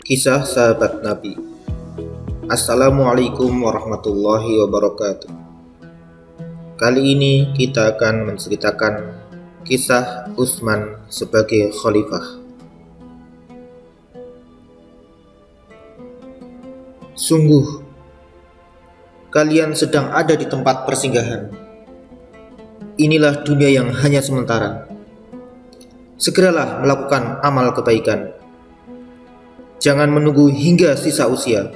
Kisah sahabat Nabi. Assalamualaikum warahmatullahi wabarakatuh. Kali ini kita akan menceritakan kisah Utsman sebagai khalifah. Sungguh, kalian sedang ada di tempat persinggahan. Inilah dunia yang hanya sementara. Segeralah melakukan amal kebaikan. Jangan menunggu hingga sisa usia.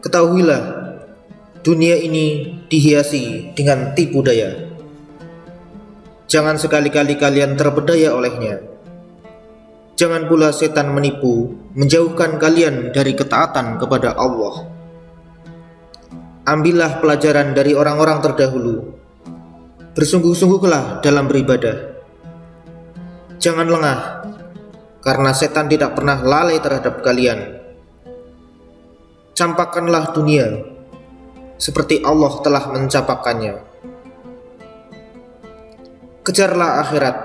Ketahuilah, dunia ini dihiasi dengan tipu daya. Jangan sekali-kali kalian terpedaya olehnya. Jangan pula setan menipu, menjauhkan kalian dari ketaatan kepada Allah. Ambillah pelajaran dari orang-orang terdahulu. Bersungguh-sungguhlah dalam beribadah. Jangan lengah, karena setan tidak pernah lalai terhadap kalian. Campakkanlah dunia seperti Allah telah mencampakkannya. Kejarlah akhirat,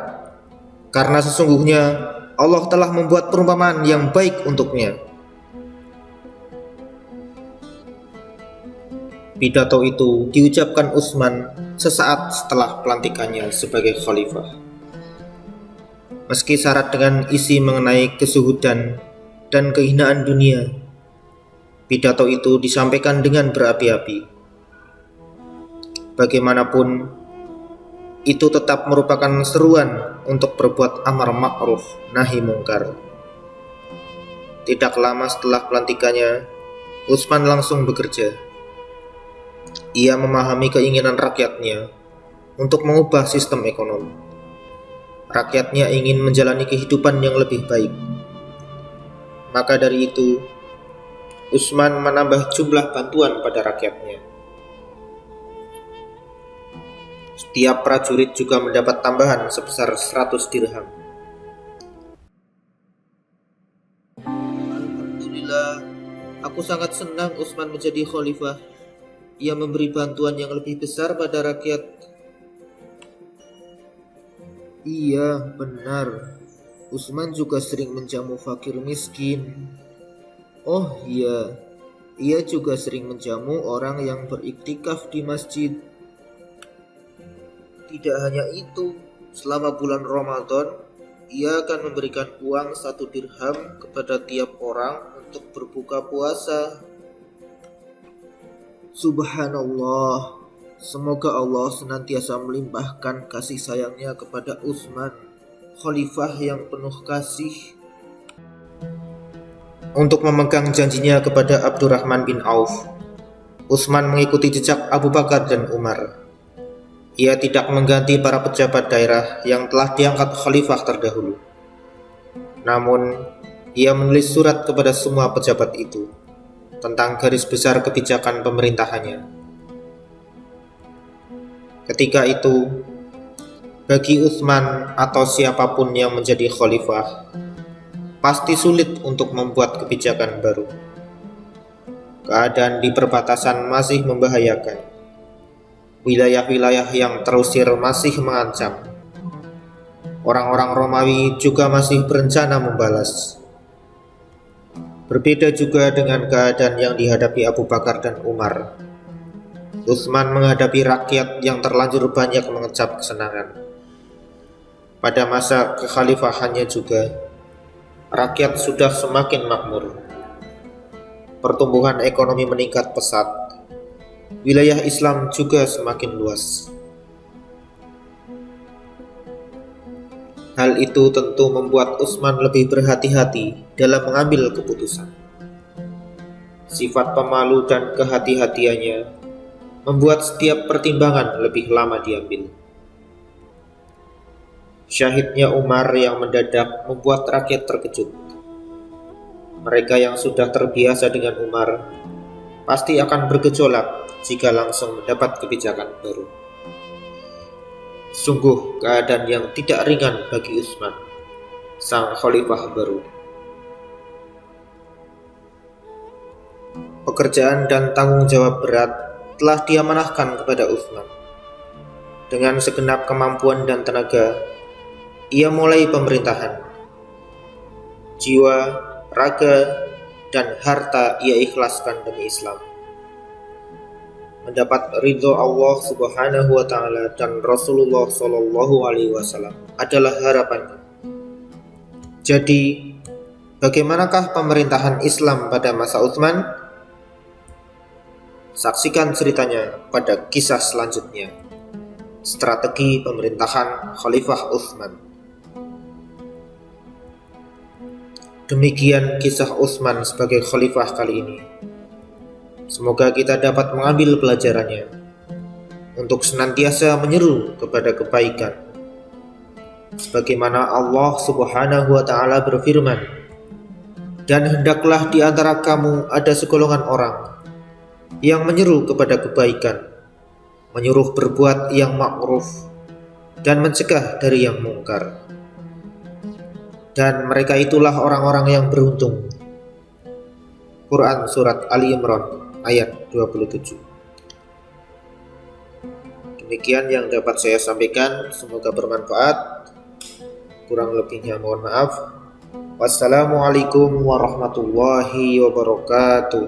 karena sesungguhnya Allah telah membuat perumpamaan yang baik untuknya. Pidato itu diucapkan Utsman sesaat setelah pelantikannya sebagai khalifah. Meski syarat dengan isi mengenai kesuhudan dan kehinaan dunia, pidato itu disampaikan dengan berapi-api. Bagaimanapun, itu tetap merupakan seruan untuk berbuat amar ma'ruf nahi mungkar. Tidak lama setelah pelantikannya, Utsman langsung bekerja. Ia memahami keinginan rakyatnya untuk mengubah sistem ekonomi. Rakyatnya ingin menjalani kehidupan yang lebih baik. Maka dari itu, Utsman menambah jumlah bantuan pada rakyatnya. Setiap prajurit juga mendapat tambahan sebesar 100 dirham. Alhamdulillah, aku sangat senang Utsman menjadi khalifah. Ia memberi bantuan yang lebih besar pada rakyat. Iya, benar. Utsman juga sering menjamu fakir miskin. Oh iya, ia juga sering menjamu orang yang beriktikaf di masjid. Tidak hanya itu, selama bulan Ramadan, ia akan memberikan uang 1 dirham kepada tiap orang untuk berbuka puasa. Subhanallah. Semoga Allah senantiasa melimpahkan kasih sayangnya kepada Utsman, khalifah yang penuh kasih. Untuk memegang janjinya kepada Abdurrahman bin Auf, Utsman mengikuti jejak Abu Bakar dan Umar. Ia tidak mengganti para pejabat daerah yang telah diangkat khalifah terdahulu. Namun, ia menulis surat kepada semua pejabat itu tentang garis besar kebijakan pemerintahannya. Ketika itu, bagi Utsman atau siapapun yang menjadi khalifah, pasti sulit untuk membuat kebijakan baru. Keadaan di perbatasan masih membahayakan. Wilayah-wilayah yang terusir masih mengancam. Orang-orang Romawi juga masih berencana membalas. Berbeda juga dengan keadaan yang dihadapi Abu Bakar dan Umar. Utsman menghadapi rakyat yang terlanjur banyak mengecap kesenangan. Pada masa kekhalifahannya juga, rakyat sudah semakin makmur. Pertumbuhan ekonomi meningkat pesat. Wilayah Islam juga semakin luas. Hal itu tentu membuat Utsman lebih berhati-hati dalam mengambil keputusan. Sifat pemalu dan kehati-hatiannya membuat setiap pertimbangan lebih lama diambil. Syahidnya Umar yang mendadak membuat rakyat terkejut. Mereka yang sudah terbiasa dengan Umar pasti akan bergejolak jika langsung mendapat kebijakan baru. Sungguh keadaan yang tidak ringan bagi Utsman, sang khalifah baru. Pekerjaan dan tanggung jawab berat telah diamanahkan kepada Utsman. Dengan segenap kemampuan dan tenaga, ia mulai pemerintahan. Jiwa, raga, dan harta ia ikhlaskan demi Islam. Mendapat ridho Allah Subhanahu wa Ta'ala dan Rasulullah Shallallahu Alaihi Wasallam adalah harapannya. Jadi, bagaimanakah pemerintahan Islam pada masa Utsman? Saksikan ceritanya pada kisah selanjutnya. Strategi pemerintahan Khalifah Utsman. Demikian kisah Utsman sebagai khalifah kali ini. Semoga kita dapat mengambil pelajarannya untuk senantiasa menyeru kepada kebaikan. Sebagaimana Allah Subhanahu wa Ta'ala berfirman, "Dan hendaklah di antara kamu ada segolongan orang yang menyeru kepada kebaikan, menyuruh berbuat yang ma'ruf, dan mencegah dari yang mungkar. Dan mereka itulah orang-orang yang beruntung." Quran Surat Ali Imran ayat 27. Demikian yang dapat saya sampaikan, semoga bermanfaat. Kurang lebihnya mohon maaf. Wassalamualaikum warahmatullahi wabarakatuh.